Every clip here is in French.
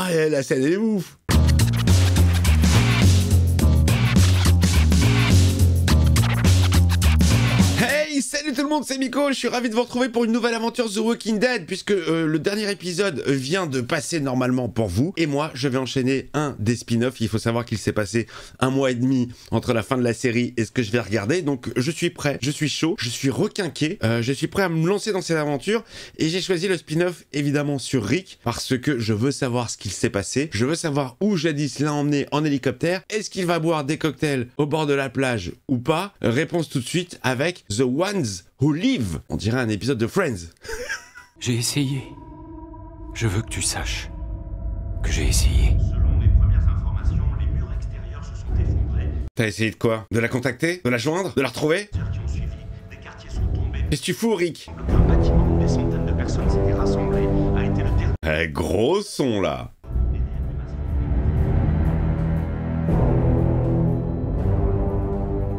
Ah, la scène est ouf. Salut tout le monde, c'est Miko, je suis ravi de vous retrouver pour une nouvelle aventure The Walking Dead, puisque le dernier épisode vient de passer normalement pour vous, et moi je vais enchaîner un des spin-offs. Il faut savoir qu'il s'est passé 1 mois et demi entre la fin de la série et ce que je vais regarder, donc je suis prêt, je suis chaud, je suis requinqué, je suis prêt à me lancer dans cette aventure, et j'ai choisi le spin-off évidemment sur Rick, parce que je veux savoir ce qu'il s'est passé, je veux savoir où jadis l'a emmené en hélicoptère, est-ce qu'il va boire des cocktails au bord de la plage ou pas? Réponse tout de suite avec The Ones Who Live. On dirait un épisode de Friends. J'ai essayé. Je veux que tu saches que j'ai essayé. Selon les premières informations, les murs extérieurs se sont effondrés. T'as essayé de quoi? De la contacter? De la joindre? De la retrouver? Les heures qui ont suivi, des quartiers sont tombés. Qu'est-ce que tu fous, Rick? Un bâtiment où des centaines de personnes s'étaient rassemblées a été le dernier. Gros son, là.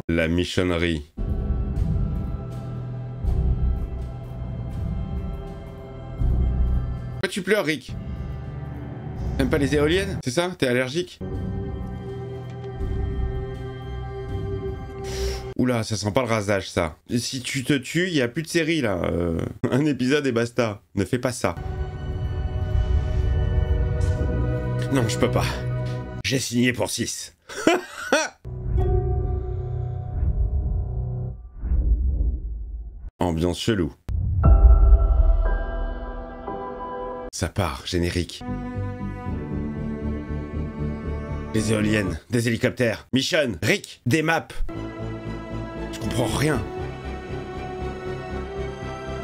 La michonnerie. Pourquoi tu pleures, Rick? T'aimes pas les éoliennes? C'est ça? T'es allergique? Oula, ça sent pas le rasage, ça. Si tu te tues, y a plus de série, là. Un épisode et basta. Ne fais pas ça. Non, je peux pas. J'ai signé pour 6. Ambiance chelou. Ça part, générique. Des éoliennes, des hélicoptères, Mission, Rick, des maps. Je comprends rien.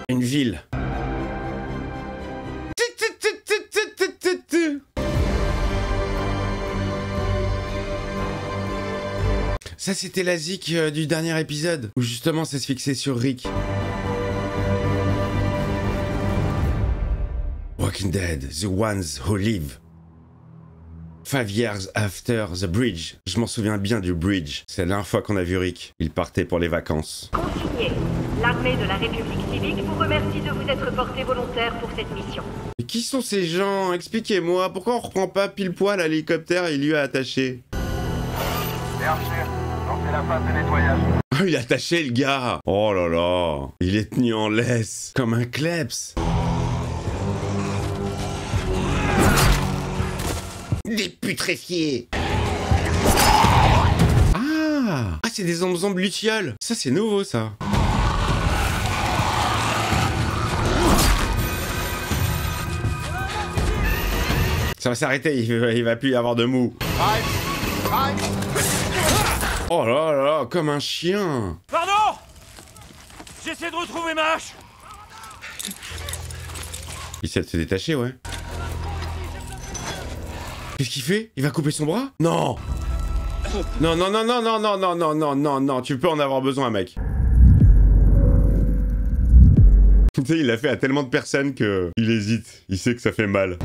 Une ville. Ça, c'était la zik du dernier épisode, où justement ça se fixait sur Rick. Walking Dead, The Ones Who Live. 5 years after the bridge. Je m'en souviens bien du bridge. C'est la dernière fois qu'on a vu Rick. Il partait pour les vacances. Consigné. L'armée de la République civique vous remercie de vous être porté volontaire pour cette mission. Mais qui sont ces gens? Expliquez-moi. Pourquoi on reprend pas pile poil à l'hélicoptère et il lui a attaché? Les archers, lancez la phase de nettoyage. Oh, il est attaché, le gars. Oh là là. Il est tenu en laisse. Comme un kleps. Des putréfiés. Ah, c'est des zombes lucioles. Ça, c'est nouveau, ça. Ça va s'arrêter, il va plus y avoir de mou. Oh là là, comme un chien. Pardon! J'essaie de retrouver ma hache! Il essaie de se détacher, ouais. Qu'est-ce qu'il fait? Il va couper son bras? Non! Non, non, non, non, non, non, non, non, non, non, non, tu peux en avoir besoin, mec. Tu sais, il l'a fait à tellement de personnes que il hésite. Il sait que ça fait mal.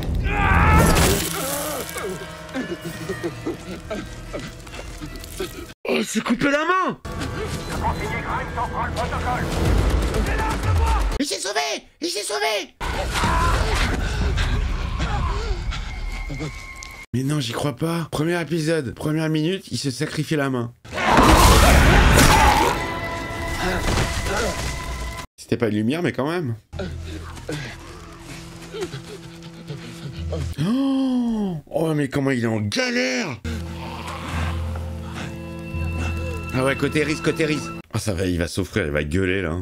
Oh, c'est coupé la main! Consigné Grimes prend le protocole. Il s'est sauvé! Il s'est sauvé! Mais non, j'y crois pas. Premier épisode, première minute, il se sacrifie la main. C'était pas une lumière, mais quand même. Oh, mais comment il est en galère! Ah ouais, côté risque, côté risque. Ah, ça va, il va souffrir, il va gueuler, là.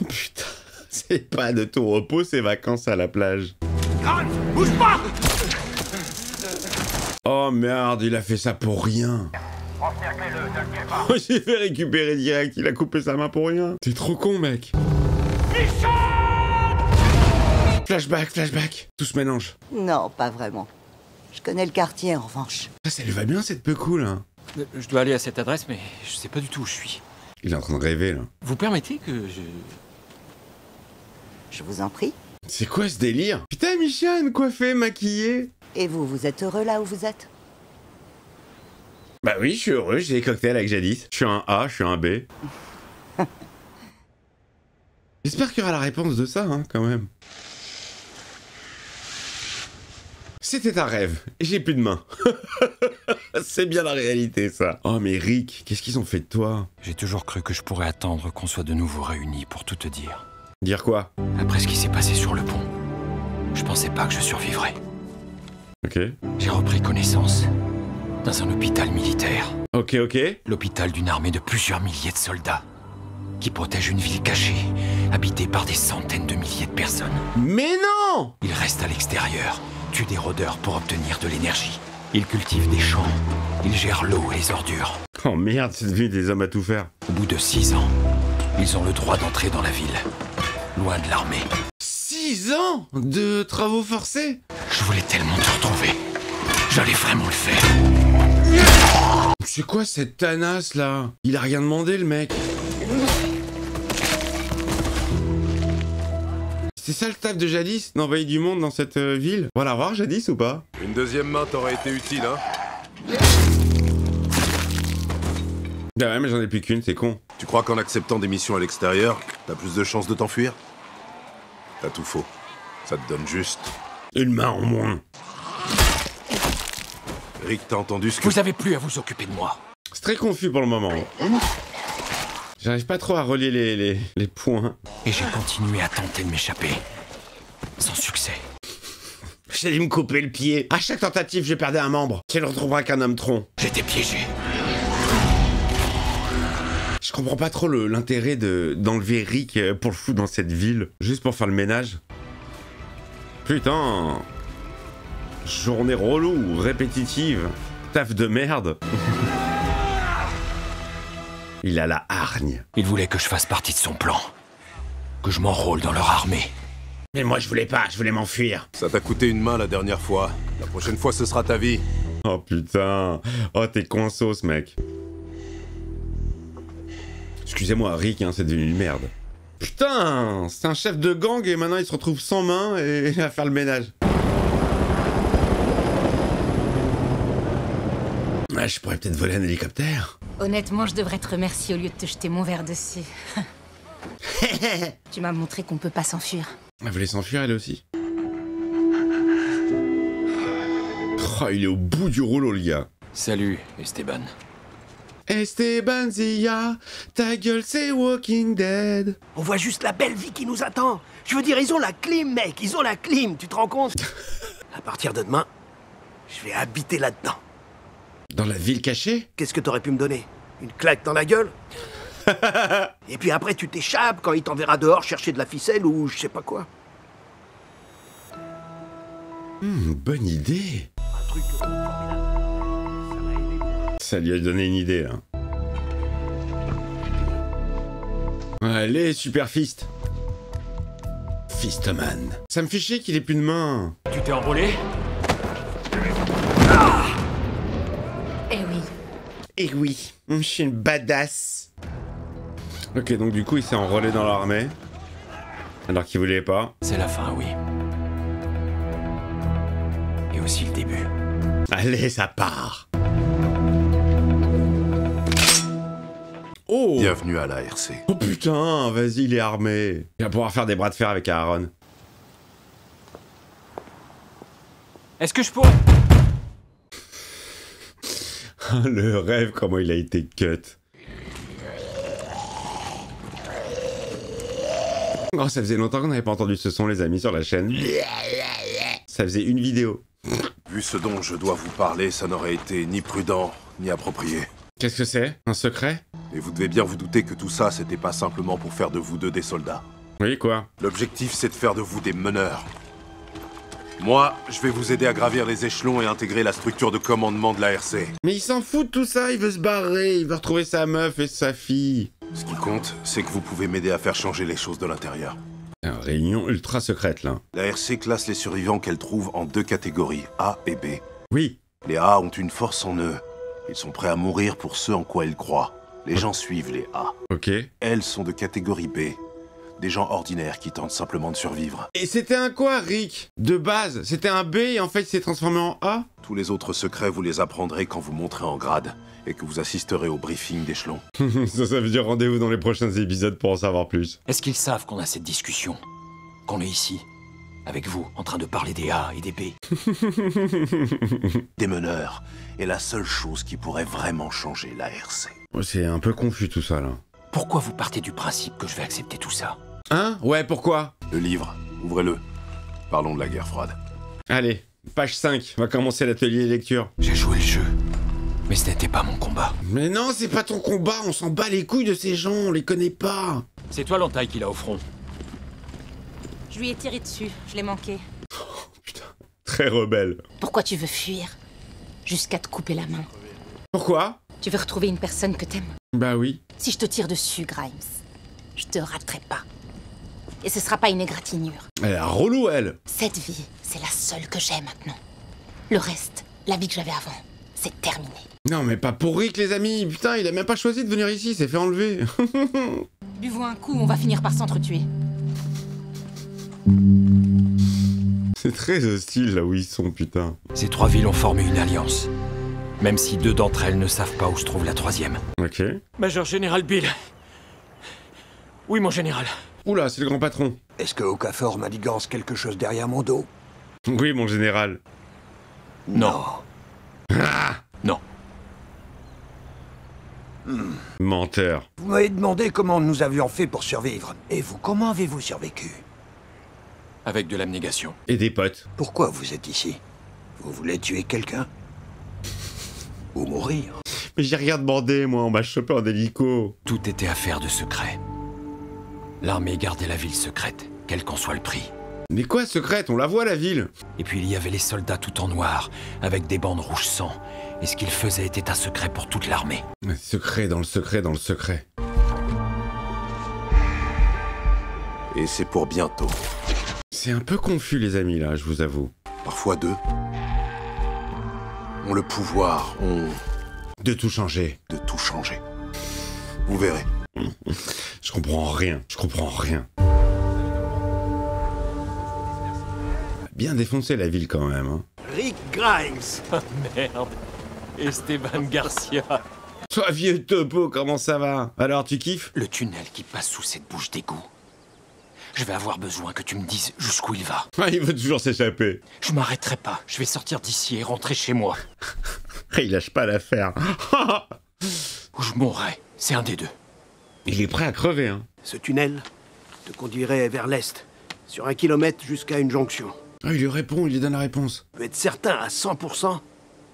Oh, putain, c'est pas de tout repos, ces vacances à la plage. Grimes, bouge pas! Oh merde, il a fait ça pour rien. Encerclez-le, ne le tuez pas. Oh, j'ai fait récupérer direct, il a coupé sa main pour rien. T'es trop con, mec. Flashback, flashback. Tout se mélange. Non, pas vraiment. Je connais le quartier, en revanche. Ça lui va bien, cette peu cool, hein. Je dois aller à cette adresse, mais je sais pas du tout où je suis. Il est en train de rêver, là. Vous permettez que Je vous en prie. C'est quoi ce délire? Putain, Michonne, coiffée, maquillée. Et vous, vous êtes heureux là où vous êtes? Bah oui, je suis heureux, j'ai des cocktails avec Jadis. Je suis un A, je suis un B. J'espère qu'il y aura la réponse de ça, hein, quand même. C'était un rêve, et j'ai plus de main. C'est bien la réalité, ça. Oh, mais Rick, qu'est-ce qu'ils ont fait de toi? J'ai toujours cru que je pourrais attendre qu'on soit de nouveau réunis pour tout te dire. Dire quoi? Après ce qui s'est passé sur le pont, je pensais pas que je survivrais. Ok. J'ai repris connaissance dans un hôpital militaire. Ok. L'hôpital d'une armée de plusieurs milliers de soldats qui protège une ville cachée, habitée par des centaines de milliers de personnes. Mais non! Ils restent à l'extérieur, tuent des rôdeurs pour obtenir de l'énergie. Ils cultivent des champs, ils gèrent l'eau et les ordures. Oh merde, c'est devenu des hommes à tout faire. Au bout de 6 ans, ils ont le droit d'entrer dans la ville, loin de l'armée. 6 ans de travaux forcés? Je voulais tellement te retrouver. J'allais vraiment le faire. C'est quoi cette tanasse là? Il a rien demandé le mec. C'est ça le taf de Jadis, d'envahir du monde dans cette ville? On va la voir Jadis ou pas? Une deuxième main t'aurait été utile, hein? Bah ouais, mais j'en ai plus qu'une, c'est con. Tu crois qu'en acceptant des missions à l'extérieur, t'as plus de chances de t'enfuir? T'as tout faux. Ça te donne juste... Une main en moins. Rick, t'as entendu ce que... Vous avez plus à vous occuper de moi. C'est très confus pour le moment. J'arrive pas trop à relier les points. Et j'ai continué à tenter de m'échapper. Sans succès. J'ai dû me couper le pied. À chaque tentative, je perdais un membre. Qui ne retrouvera qu'un homme tronc. J'étais piégé. Je comprends pas trop l'intérêt d'enlever Rick pour le foutre dans cette ville. Juste pour faire le ménage. Putain. Journée relou, répétitive. Taf de merde. Il a la hargne. Il voulait que je fasse partie de son plan. Que je m'enrôle dans leur armée. Mais moi je voulais pas, je voulais m'enfuir. Ça t'a coûté une main la dernière fois. La prochaine fois, ce sera ta vie. Oh putain. Oh t'es consos mec. Excusez-moi Rick, hein, c'est devenu une merde. Putain, c'est un chef de gang et maintenant il se retrouve sans main et à faire le ménage. Ouais, je pourrais peut-être voler un hélicoptère. Honnêtement, je devrais te remercier au lieu de te jeter mon verre dessus. Tu m'as montré qu'on peut pas s'enfuir. Elle voulait s'enfuir elle aussi. Oh, il est au bout du rouleau le gars. Salut, Esteban. Esteban Zia, ta gueule c'est Walking Dead. On voit juste la belle vie qui nous attend. Je veux dire, ils ont la clim, mec, ils ont la clim, tu te rends compte? À partir de demain, je vais habiter là-dedans. Dans la ville cachée? Qu'est-ce que t'aurais pu me donner? Une claque dans la gueule? Et puis après, tu t'échappes quand il t'enverra dehors chercher de la ficelle ou je sais pas quoi. Bonne idée. Un truc formidable. Ça m'a aidé. Ça lui a donné une idée, hein. Allez, Super Fist. Fistman. Ça me fait chier qu'il ait plus de main. Tu t'es enrôlé? Eh oui. Eh oui, je suis une badass. Ok, donc du coup, il s'est enrôlé dans l'armée. Alors qu'il voulait pas. C'est la fin, oui. Et aussi le début. Allez, ça part. Oh! Bienvenue à l'ARC. Oh putain, vas-y, il est armé. Il va pouvoir faire des bras de fer avec Aaron. Est-ce que je pourrais... Le rêve, comment il a été cut. Oh, ça faisait longtemps qu'on n'avait pas entendu ce son, les amis, sur la chaîne. Ça faisait une vidéo. Vu ce dont je dois vous parler, ça n'aurait été ni prudent, ni approprié. Qu'est-ce que c'est? Un secret? Et vous devez bien vous douter que tout ça, c'était pas simplement pour faire de vous deux des soldats. Oui, quoi? L'objectif, c'est de faire de vous des meneurs. Moi, je vais vous aider à gravir les échelons et intégrer la structure de commandement de l'ARC. Mais il s'en fout de tout ça, il veut se barrer, il veut retrouver sa meuf et sa fille. Ce qui compte, c'est que vous pouvez m'aider à faire changer les choses de l'intérieur. Une réunion ultra secrète, là. L'ARC classe les survivants qu'elle trouve en 2 catégories, A et B. Oui. Les A ont une force en eux. Ils sont prêts à mourir pour ce en quoi ils croient. Les gens suivent les A. Ok. Elles sont de catégorie B. Des gens ordinaires qui tentent simplement de survivre. Et c'était un quoi, Rick? De base, c'était un B et en fait il s'est transformé en A? Tous les autres secrets, vous les apprendrez quand vous monterez en grade et que vous assisterez au briefing d'échelon. Ça veut dire rendez-vous dans les prochains épisodes pour en savoir plus. Est-ce qu'ils savent qu'on a cette discussion? Qu'on est ici? Avec vous, en train de parler des A et des B? Des meneurs est la seule chose qui pourrait vraiment changer l'ARC. C'est un peu confus tout ça, là. Pourquoi vous partez du principe que je vais accepter tout ça? Hein? Ouais, pourquoi? Le livre, ouvrez-le. Parlons de la guerre froide. Allez, page 5, on va commencer l'atelier lecture. J'ai joué le jeu, mais ce n'était pas mon combat. Mais non, c'est pas ton combat, on s'en bat les couilles de ces gens, on les connaît pas. C'est toi l'entaille qu'il a au front. Je lui ai tiré dessus, je l'ai manqué. Putain, très rebelle. Pourquoi tu veux fuir? Jusqu'à te couper la main. Pourquoi? Tu veux retrouver une personne que t'aimes? Bah oui. Si je te tire dessus, Grimes, je te raterai pas. Et ce sera pas une égratignure. Elle est relou, elle. Cette vie, c'est la seule que j'ai maintenant. Le reste, la vie que j'avais avant, c'est terminé. Non, mais pas pour Rick, les amis. Putain, il a même pas choisi de venir ici, il s'est fait enlever. Buvons un coup, on va finir par s'entretuer. C'est très hostile là où ils sont, putain. Ces trois villes ont formé une alliance. Même si deux d'entre elles ne savent pas où se trouve la troisième. Ok. Major Général Bill. Oui, mon général. Oula, c'est le grand patron. Est-ce que Okafor manigance quelque chose derrière mon dos? Oui, mon général. Non. Ah, Non. menteur. Vous m'avez demandé comment nous avions fait pour survivre. Et vous, comment avez-vous survécu? Avec de l'abnégation. Et des potes. Pourquoi vous êtes ici? Vous voulez tuer quelqu'un? Ou mourir? Mais j'ai rien demandé, moi, on m'a chopé en hélico. Tout était affaire de secret. L'armée gardait la ville secrète, quel qu'en soit le prix. Mais quoi, secrète? On la voit, la ville. Et puis il y avait les soldats tout en noir, avec des bandes rouge sang. Et ce qu'ils faisaient était un secret pour toute l'armée. Secret dans le secret dans le secret. Et c'est pour bientôt. C'est un peu confus, les amis, là, je vous avoue. Parfois deux. Ont le pouvoir, De tout changer. de tout changer. Vous verrez. Je comprends rien. Je comprends rien. Bien défoncé, la ville, quand même, hein. Rick Grimes! Merde. Esteban Garcia. Toi, vieux topo, comment ça va? Alors, tu kiffes? Le tunnel qui passe sous cette bouche d'égout. Je vais avoir besoin que tu me dises jusqu'où il va. Ah, il veut toujours s'échapper. Je m'arrêterai pas. Je vais sortir d'ici et rentrer chez moi. Il lâche pas l'affaire. Ou je mourrai. C'est un des deux. Il est prêt à crever, hein. Ce tunnel te conduirait vers l'est, sur 1 kilomètre jusqu'à une jonction. Ah, il lui répond, il lui donne la réponse. Tu peux être certain à 100%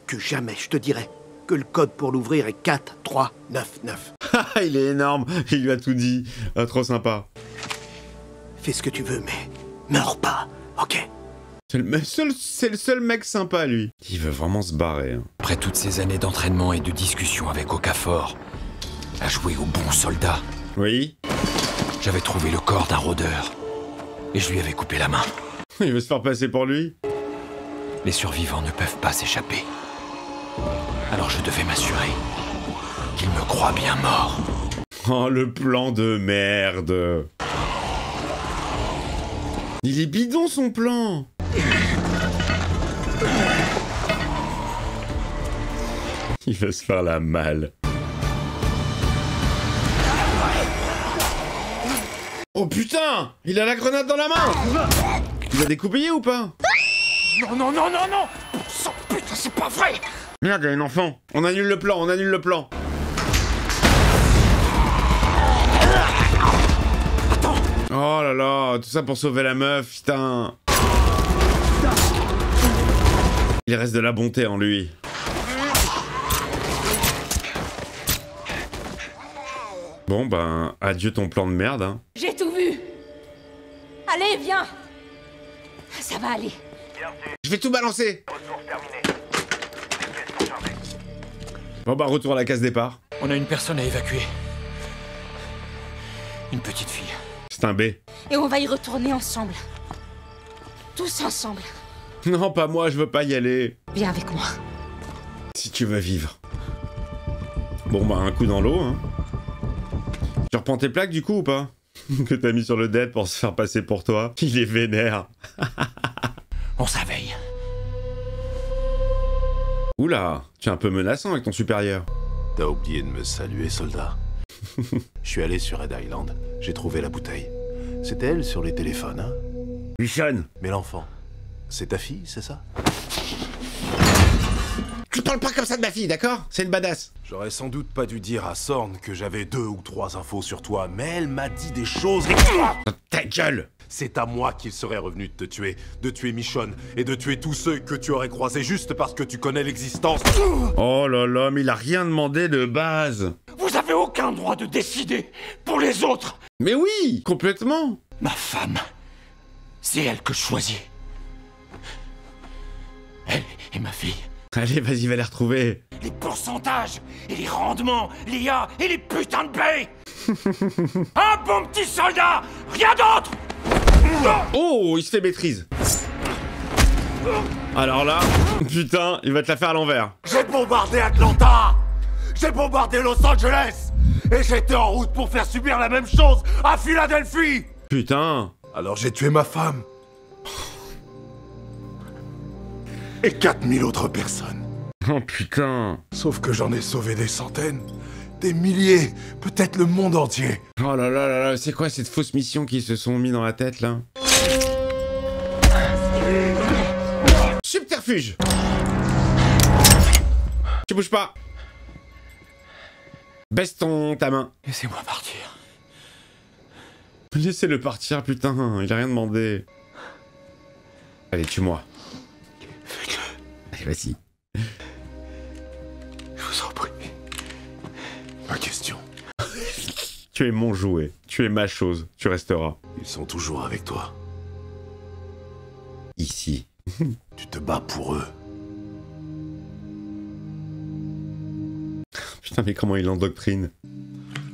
que jamais je te dirai que le code pour l'ouvrir est 4399. Ah, il est énorme. Il lui a tout dit. Ah, trop sympa. Fais ce que tu veux, mais meurs pas, ok? C'est le seul mec sympa, lui. Il veut vraiment se barrer, hein. Après toutes ces années d'entraînement et de discussion avec Okafor, à jouer au bon soldat, Oui. j'avais trouvé le corps d'un rôdeur. Et je lui avais coupé la main. Il veut se faire passer pour lui. Les survivants ne peuvent pas s'échapper. Alors je devais m'assurer qu'il me croit bien mort. Oh, le plan de merde. Il est bidon, son plan. Il va se faire la malle. Oh putain! Il a la grenade dans la main! Il a découpillé ou pas? Non, non, non, non, non! Sang, putain, c'est pas vrai! Merde, il y a un enfant. On annule le plan, on annule le plan. Oh là là, tout ça pour sauver la meuf, putain. Il reste de la bonté en lui. Bon ben, adieu ton plan de merde, hein. J'ai tout vu. Allez, viens. Ça va aller. Je vais tout balancer. Bon bah, retour à la case départ. On a une personne à évacuer. Une petite fille. C'est un B. Et on va y retourner ensemble. Tous ensemble. Non, pas moi, je veux pas y aller. Viens avec moi. Si tu veux vivre. Bon bah, un coup dans l'eau, hein. Tu reprends tes plaques du coup ou pas? que t'as mis sur le dead pour se faire passer pour toi. Il est vénère. On s'aveille. Oula, tu es un peu menaçant avec ton supérieur. T'as oublié de me saluer, soldat. Je suis allé sur Red Island. J'ai trouvé la bouteille. C'était elle sur les téléphones, hein? Michonne! Mais l'enfant, c'est ta fille, c'est ça? Tu parles pas comme ça de ma fille, d'accord? C'est une badass. J'aurais sans doute pas dû dire à Sorn que j'avais 2 ou 3 infos sur toi, mais elle m'a dit des choses... Ta gueule! C'est à moi qu'il serait revenu de te tuer, de tuer Michonne, et de tuer tous ceux que tu aurais croisés juste parce que tu connais l'existence. Oh là là, mais il a rien demandé de base. Vous avez aucun droit de décider pour les autres. Mais oui, complètement. Ma femme, c'est elle que je choisis. Elle et ma fille. Allez, vas-y, va les retrouver. Les pourcentages et les rendements, l'IA et les putains de baies. Un bon petit soldat, rien d'autre. Oh, il se fait maîtrise. Alors là, putain, il va te la faire à l'envers. J'ai bombardé Atlanta. J'ai bombardé Los Angeles. Et j'étais en route pour faire subir la même chose à Philadelphie. Putain. Alors j'ai tué ma femme. Et 4000 autres personnes. Oh putain. Sauf que j'en ai sauvé des centaines, des milliers, peut-être le monde entier. Oh là là là là, c'est quoi cette fausse mission qu'ils se sont mis dans la tête là? Subterfuge. Tu bouges pas. Baisse ta main. Laissez-moi partir. Laissez-le partir, putain, il a rien demandé. Allez, tue-moi. Faites-le. Allez, vas-y. Je vous en prie. Pas question. Tu es mon jouet, tu es ma chose, tu resteras. Ils sont toujours avec toi. Ici. Tu te bats pour eux. Putain, mais comment il endoctrine.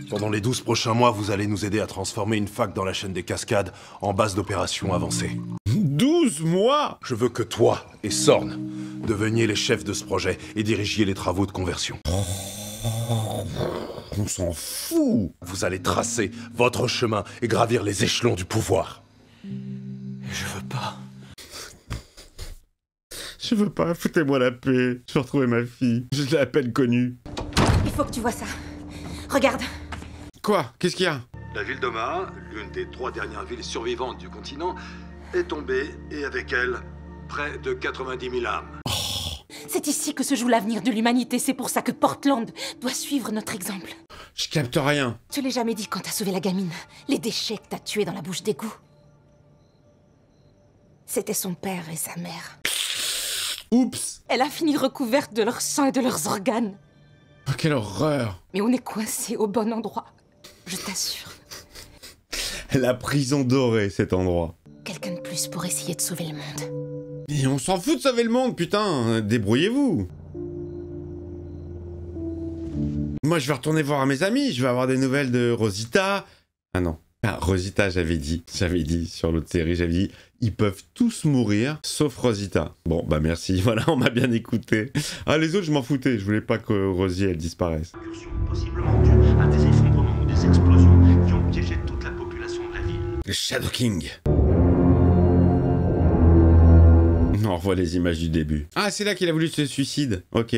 Pendant les 12 prochains mois, vous allez nous aider à transformer une fac dans la chaîne des cascades en base d'opération avancée. 12 mois. Je veux que toi et Sorn deveniez les chefs de ce projet et dirigiez les travaux de conversion. On s'en fout. Vous allez tracer votre chemin et gravir les échelons du pouvoir. Je veux pas. Je veux pas, foutez-moi la paix. Je veux retrouver ma fille. Je l'ai à peine connue. Il faut que tu vois ça. Regarde. Quoi? Qu'est-ce qu'il y a? La ville d'Omaha, l'une des 3 dernières villes survivantes du continent, est tombée, et avec elle, près de 90 000 âmes. C'est ici que se joue l'avenir de l'humanité. C'est pour ça que Portland doit suivre notre exemple. Je capte rien. Je l'ai jamais dit quand t'as sauvé la gamine. Les déchets que t'as tués dans la bouche d'égout. C'était son père et sa mère. Oups. Elle a fini recouverte de leur sang et de leurs organes. Oh, quelle horreur. Mais on est coincé au bon endroit. Je t'assure. La prison dorée, cet endroit. Quelqu'un de plus pour essayer de sauver le monde. Et on s'en fout de sauver le monde, putain. Débrouillez-vous. Moi, je vais retourner voir mes amis. Je vais avoir des nouvelles de Rosita. Ah non. Ah, Rosita, j'avais dit sur l'autre série, j'avais dit, ils peuvent tous mourir, sauf Rosita. Bon, bah merci, voilà, on m'a bien écouté. Ah, les autres, je m'en foutais, je voulais pas que Rosie, elle disparaisse. Possiblement due à des effondrements ou des explosions qui ont piégé toute la population de la ville. Le Shadow King. On revoit les images du début. Ah, c'est là qu'il a voulu se suicide. Ok.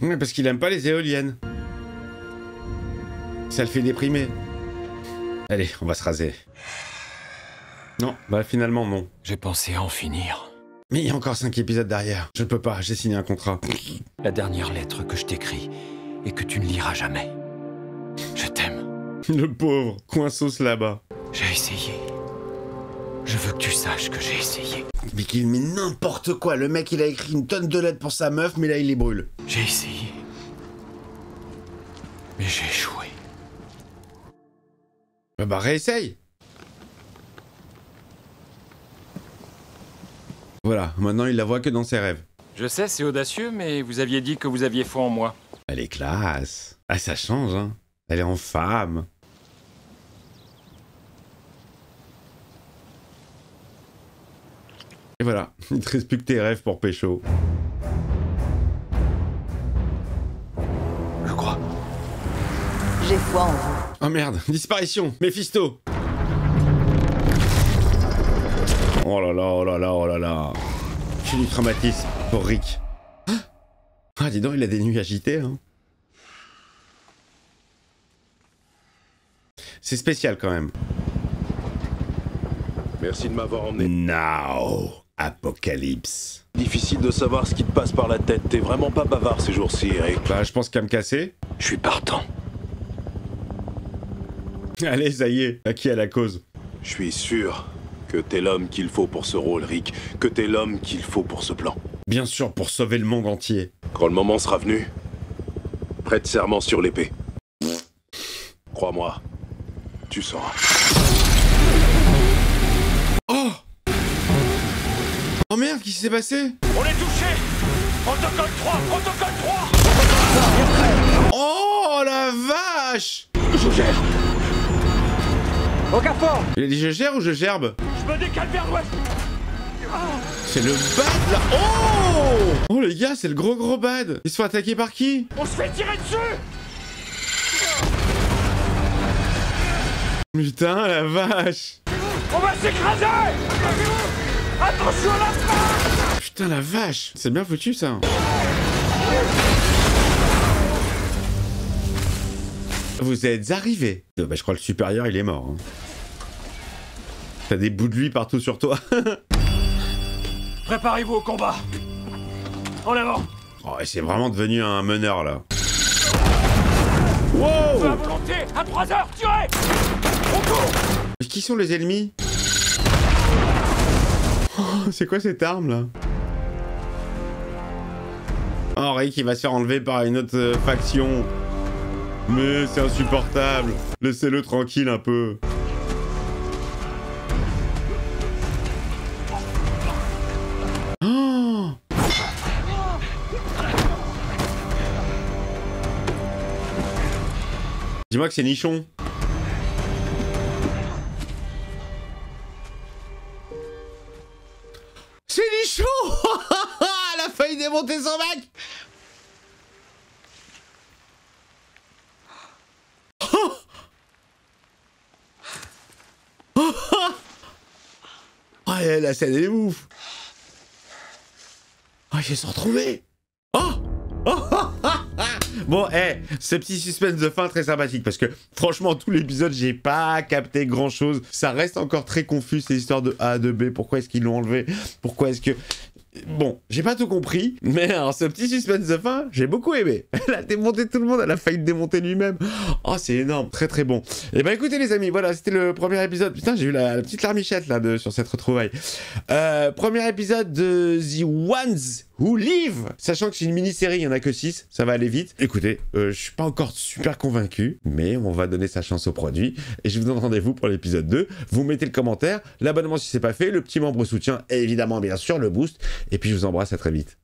Ouais, parce qu'il aime pas les éoliennes. Ça le fait déprimer. Allez, on va se raser. Non, bah finalement non. J'ai pensé à en finir. Mais il y a encore 5 épisodes derrière. Je ne peux pas, j'ai signé un contrat. La dernière lettre que je t'écris et que tu ne liras jamais. Je t'aime. Le pauvre, coinsos là-bas. J'ai essayé. Je veux que tu saches que j'ai essayé. Mais qu'il met n'importe quoi. Le mec, il a écrit une tonne de lettres pour sa meuf, mais là, il les brûle. J'ai essayé. Mais j'ai échoué. Bah réessaye. Voilà, maintenant il la voit que dans ses rêves. Je sais, c'est audacieux, mais vous aviez dit que vous aviez foi en moi. Elle est classe. Ah, ça change, hein. Elle est en femme. Et voilà, il te reste plus que tes rêves pour pécho. Je crois. J'ai foi en vous. Oh merde, disparition, Mephisto. Oh là là, oh là là, oh là là. J'ai du traumatisme pour Rick. Ah, dis donc, il a des nuits agitées, hein. C'est spécial quand même. Merci de m'avoir emmené. Now, Apocalypse. Difficile de savoir ce qui te passe par la tête. T'es vraiment pas bavard ces jours-ci, Eric. Bah, je pense qu'à me casser. Je suis partant. Allez, ça y est, à qui a la cause? Je suis sûr que t'es l'homme qu'il faut pour ce rôle, Rick. Que t'es l'homme qu'il faut pour ce plan. Bien sûr, pour sauver le monde entier. Quand le moment sera venu, prête serment sur l'épée. Crois-moi, tu sauras. Oh! Oh merde, qu'est-ce qui s'est passé? On est touché. Protocole 3, protocole 3. Oh la vache! Je gère. Au capot. Il a dit je gère ou je gerbe? Je me décale vers l'ouest. C'est le bad là. Oh! Oh les gars, c'est le gros bad. Ils se font attaquer par qui? On se fait tirer dessus. Putain la vache. On va s'écraser. Attention à la fin. Putain la vache. C'est bien foutu ça. Vous êtes arrivés. Bah, je crois que le supérieur il est mort. Hein. T'as des bouts de lui partout sur toi. Préparez-vous au combat. En avant. Oh, c'est vraiment devenu un meneur là. Feu à Wow! volonté. À 3 heures. Tirez. On court. Mais qui sont les ennemis? Oh, c'est quoi cette arme là? Oh, Rick il va se faire enlever par une autre faction. Mais c'est insupportable. Laissez-le tranquille un peu. Oh! Dis-moi que c'est nichon. C'est nichon. Elle a failli démonter son mec. Oh, la scène elle est ouf. Oh, ils se sont retrouvés. Oh, bon, ce petit suspense de fin très sympathique parce que franchement tout l'épisode j'ai pas capté grand chose. Ça reste encore très confus ces histoires de A, de B. Pourquoi est-ce qu'ils l'ont enlevé? Pourquoi est-ce que... Bon, j'ai pas tout compris, mais alors ce petit suspense de fin, j'ai beaucoup aimé. Elle a démonté tout le monde, elle a failli démonter lui-même. Oh, c'est énorme, très bon. Et bah écoutez les amis, voilà, c'était le premier épisode. Putain, j'ai eu la petite larmichette là sur cette retrouvaille. Premier épisode de The Ones Who Live. Sachant que c'est une mini-série, il y en a que 6, ça va aller vite. Écoutez, je suis pas encore super convaincu, mais on va donner sa chance au produit. Et je vous donne rendez-vous pour l'épisode 2. Vous mettez le commentaire, l'abonnement si c'est pas fait, le petit membre soutien et évidemment bien sûr le boost. Et puis je vous embrasse, à très vite.